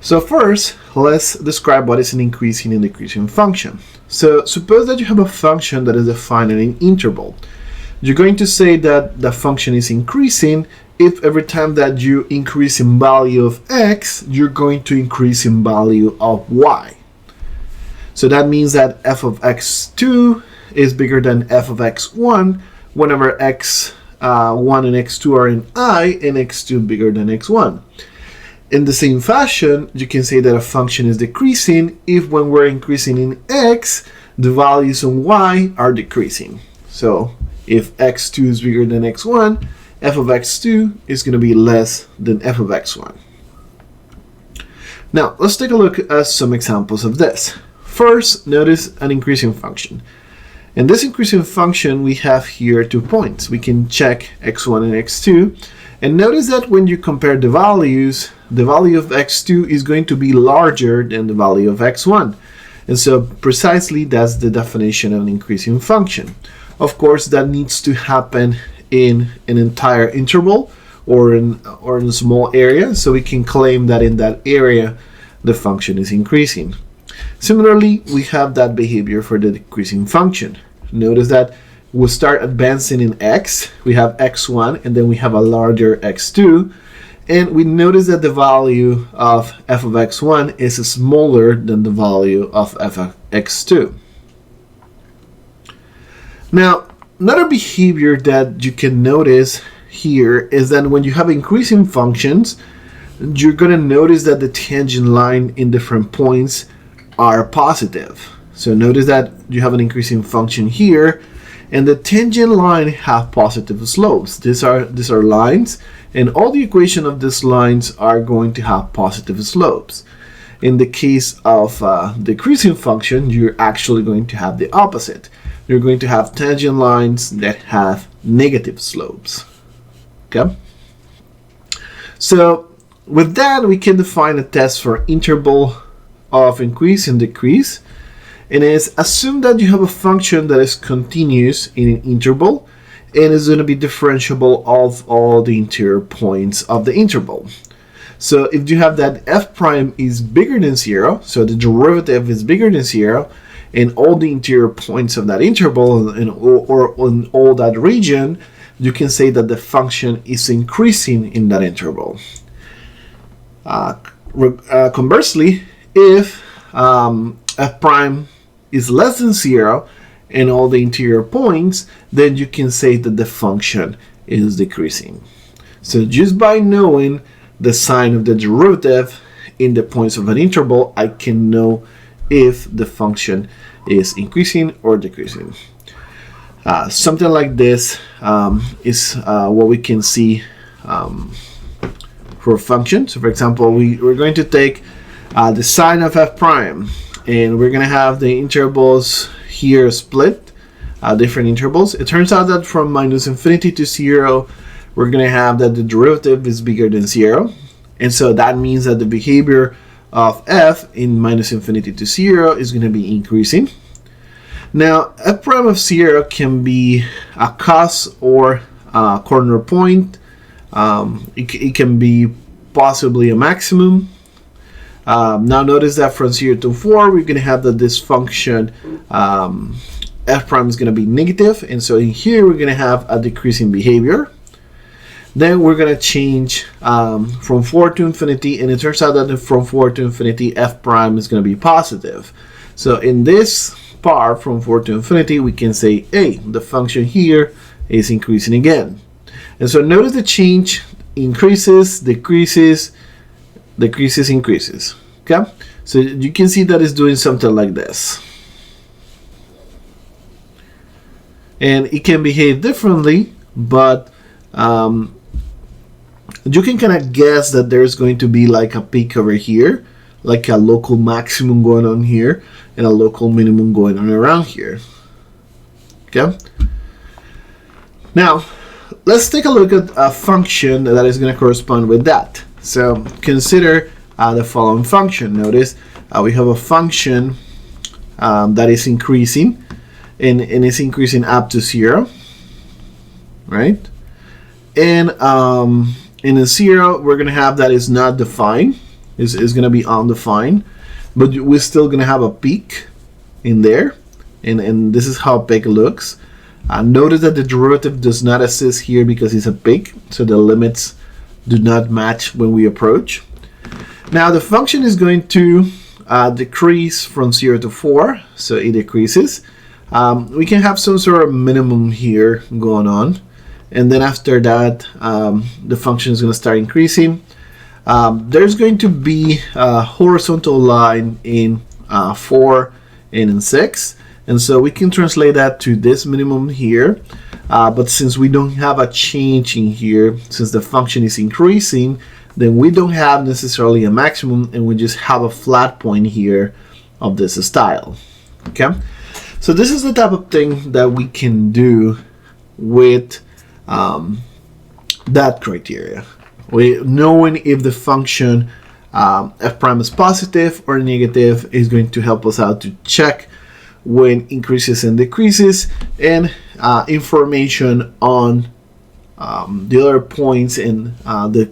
So first, let's describe what is an increasing and decreasing function. So suppose that you have a function that is defined in an interval. You're going to say that the function is increasing if every time that you increase in value of x, you're going to increase in value of y. So that means that f of x2 is bigger than f of x1 whenever x1 and x2 are in I and x2 bigger than x1. In the same fashion, you can say that a function is decreasing if when we're increasing in x, the values on y are decreasing. So if x2 is bigger than x1, f of x2 is going to be less than f of x1. Now, let's take a look at some examples of this. First, notice an increasing function. In this increasing function, we have here 2 points. We can check x1 and x2. And notice that when you compare the values, the value of x2 is going to be larger than the value of x1. And so precisely that's the definition of an increasing function. Of course, that needs to happen in an entire interval or in a small area. So we can claim that in that area, the function is increasing. Similarly, we have that behavior for the decreasing function. Notice that we'll start advancing in x. We have x1 and then we have a larger x2. And we notice that the value of f of x1 is smaller than the value of f of x2. Now, another behavior that you can notice here is that when you have increasing functions, you're going to notice that the tangent line in different points are positive. So notice that you have an increasing function here, and the tangent line have positive slopes. These are lines, and all the equation of these lines are going to have positive slopes. In the case of decreasing function, you're actually going to have the opposite. You're going to have tangent lines that have negative slopes. Okay? So with that, we can define a test for interval of increase and decrease. And it's assume that you have a function that is continuous in an interval and is going to be differentiable of all the interior points of the interval. So if you have that f prime is bigger than 0, so the derivative is bigger than 0, and all the interior points of that interval or in all that region, you can say that the function is increasing in that interval. Conversely, if f prime is less than 0 in all the interior points, then you can say that the function is decreasing. So just by knowing the sign of the derivative in the points of an interval, I can know if the function is increasing or decreasing. Something like this is what we can see for a function. So for example, we're going to take the sign of f prime, and we're going to have the intervals here split, different intervals. It turns out that from minus infinity to 0, we're going to have that the derivative is bigger than 0. And so that means that the behavior of f in minus infinity to 0 is going to be increasing. Now, f prime of 0 can be a cos or a corner point. It can be possibly a maximum. Now notice that from 0 to 4, we're going to have that this function f prime is going to be negative, and so in here we're going to have a decreasing behavior. Then we're going to change from 4 to infinity, and it turns out that from 4 to infinity, f prime is going to be positive. So in this part from 4 to infinity, we can say, hey, the function here is increasing again. And so notice the change increases, decreases, decreases, increases. Okay, so you can see that it's doing something like this, and it can behave differently, but you can kind of guess that there's going to be like a peak over here, like a local maximum going on here and a local minimum going on around here. Okay, now let's take a look at a function that is going to correspond with that. So consider the following function. Notice we have a function that is increasing, and it's increasing up to 0, right? And in a 0, we're going to have that is not defined. is going to be undefined, but we're still going to have a peak in there, and this is how peak looks. Notice that the derivative does not exist here because it's a peak, so the limits do not match when we approach. Now the function is going to decrease from 0 to 4, so it decreases. We can have some sort of minimum here going on, and then after that the function is going to start increasing. There's going to be a horizontal line in 4 and in 6, and so we can translate that to this minimum here, but since we don't have a change in here, since the function is increasing, then we don't have necessarily a maximum, and we just have a flat point here of this style. Okay, so this is the type of thing that we can do with that criteria. Knowing if the function f prime is positive or negative is going to help us out to check when increases and decreases, and information on the other points and the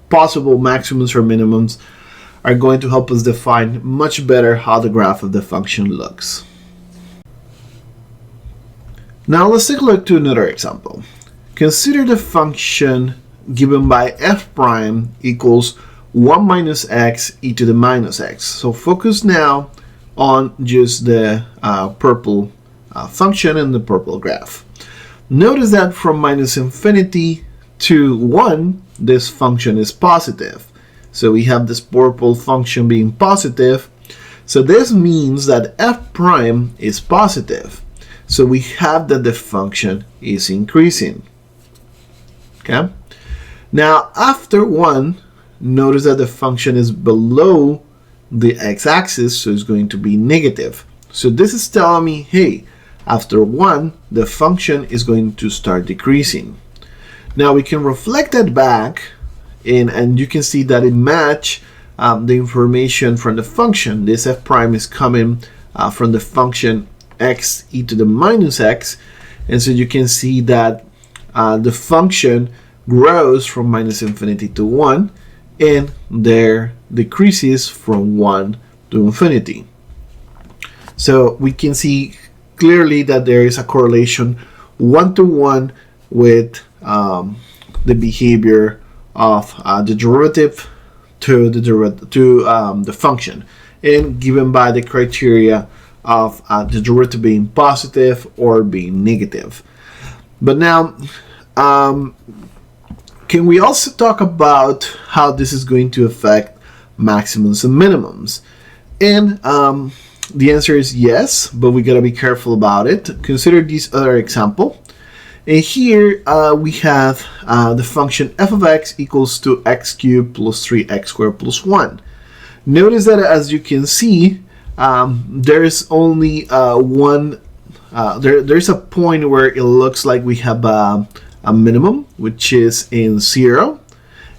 possible maximums or minimums are going to help us define much better how the graph of the function looks. Now let's take a look to another example. Consider the function given by f prime equals 1 minus x e to the minus x. So focus now on just the purple function and the purple graph. Notice that from minus infinity to 1, this function is positive. So we have this purple function being positive. So this means that f prime is positive. So we have that the function is increasing. Okay. Now after 1, notice that the function is below the x-axis, so it's going to be negative. So this is telling me, hey, after 1, the function is going to start decreasing. Now we can reflect that back, and you can see that it matches the information from the function. This f prime is coming from the function x e to the minus x, and so you can see that the function grows from minus infinity to 1, and there decreases from 1 to infinity. So we can see clearly that there is a correlation 1-to-1 with the behavior of the derivative to the function, and given by the criteria of the derivative being positive or being negative. But now can we also talk about how this is going to affect maximums and minimums? And the answer is yes, but we gotta be careful about it. Consider this other example. And here we have the function f of x equals to x cubed plus 3x squared plus 1. Notice that as you can see, there's only there's a point where it looks like we have a minimum, which is in 0,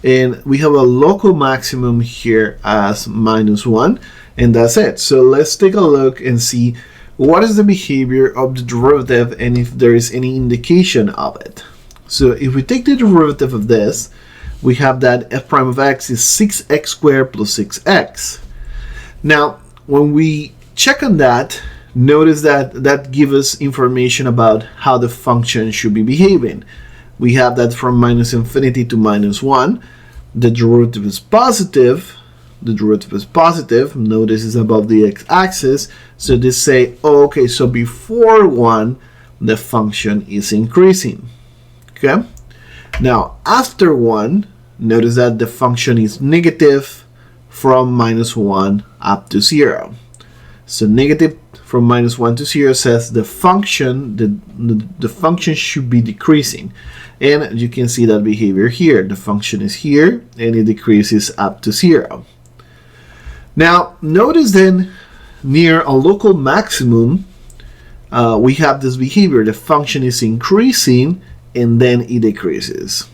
and we have a local maximum here as -1, and that's it. So let's take a look and see what is the behavior of the derivative and if there is any indication of it. So if we take the derivative of this, we have that f prime of x is 6x squared plus 6x. Now when we check on that, notice that that gives us information about how the function should be behaving. We have that from minus infinity to -1. The derivative is positive. The derivative is positive. Notice it's above the x-axis. So they say, oh, okay, so before 1, the function is increasing. Okay. Now after 1, notice that the function is negative from -1 up to 0. So negative from -1 to 0 says the function function should be decreasing, and you can see that behavior here. The function is here and it decreases up to 0. Now notice then near a local maximum we have this behavior. The function is increasing and then it decreases,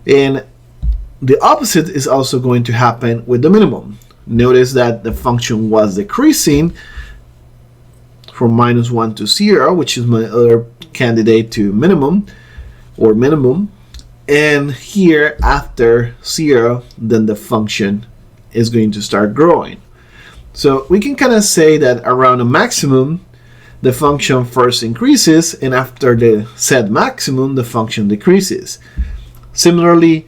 and the opposite is also going to happen with the minimum. Notice that the function was decreasing from -1 to 0, which is my other candidate to minimum, and here after 0, then the function is going to start growing. So we can kind of say that around a maximum, the function first increases, and after the said maximum, the function decreases. Similarly,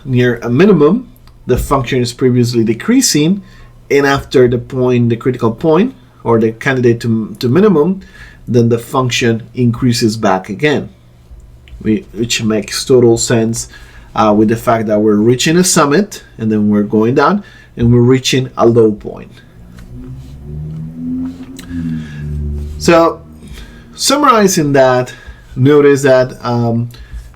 near a minimum, the function is previously decreasing, and after the critical point, or the candidate to minimum, then the function increases back again, which makes total sense with the fact that we're reaching a summit, and then we're going down, and we're reaching a low point. So, summarizing that, notice that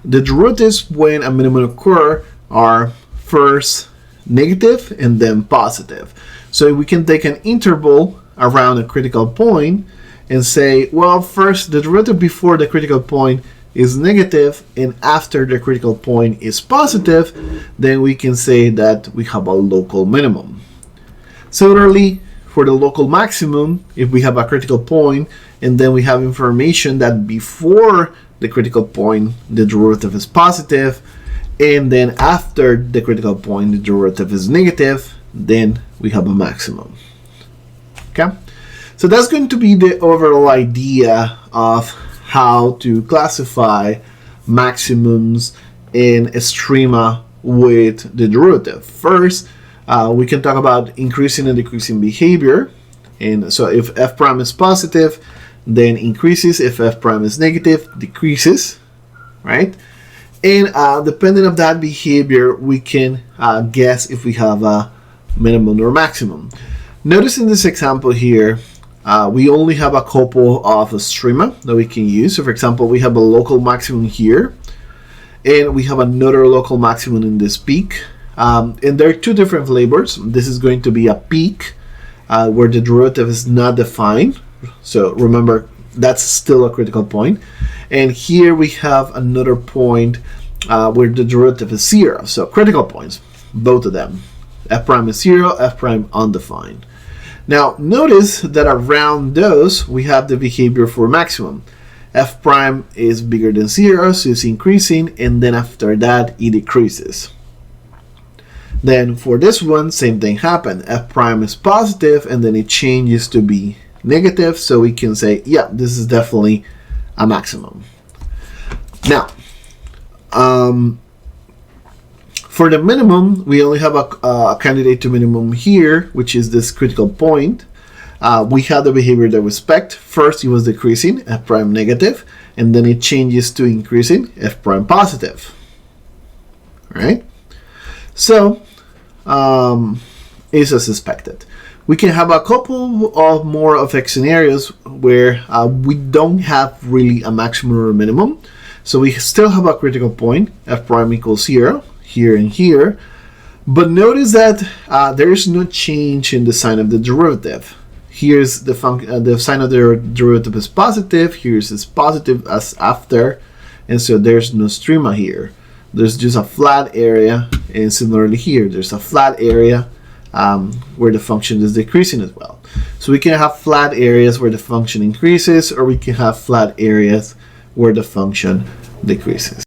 the derivatives when a minimum occur are first negative and then positive. So we can take an interval around a critical point and say, well, first the derivative before the critical point is negative, and after the critical point is positive, then we can say that we have a local minimum. Similarly, for the local maximum, if we have a critical point and then we have information that before the critical point the derivative is positive, and then after the critical point the derivative is negative, then we have a maximum. Okay, so that's going to be the overall idea of how to classify maximums in extrema with the derivative. First, we can talk about increasing and decreasing behavior. And so if f prime is positive, then increases. If f prime is negative, decreases, right? And depending on that behavior, we can guess if we have a minimum or maximum. Notice in this example here, we only have a couple of extrema that we can use. So for example, we have a local maximum here, and we have another local maximum in this peak. And there are two different flavors. This is going to be a peak where the derivative is not defined. So remember, that's still a critical point. And here we have another point where the derivative is 0. So critical points, both of them. F prime is 0, F prime undefined. Now notice that around those we have the behavior for maximum. F prime is bigger than 0, so it's increasing, and then after that it decreases. Then for this one, same thing happened. F prime is positive, and then it changes to be negative, so we can say, yeah, this is definitely a maximum. Now, for the minimum, we only have a candidate to minimum here, which is this critical point. We have the behavior that we expect. First, it was decreasing, f prime negative, and then it changes to increasing, f prime positive. All right? So, it's as expected. We can have a couple of more of X scenarios where we don't have really a maximum or a minimum. So we still have a critical point, f prime equals 0, here and here. But notice that there is no change in the sign of the derivative. Here's the sign of the derivative is positive, here's is positive as after, and so there's no extrema here. There's just a flat area, and similarly here, there's a flat area where the function is decreasing as well. So we can have flat areas where the function increases, or we can have flat areas where the function decreases.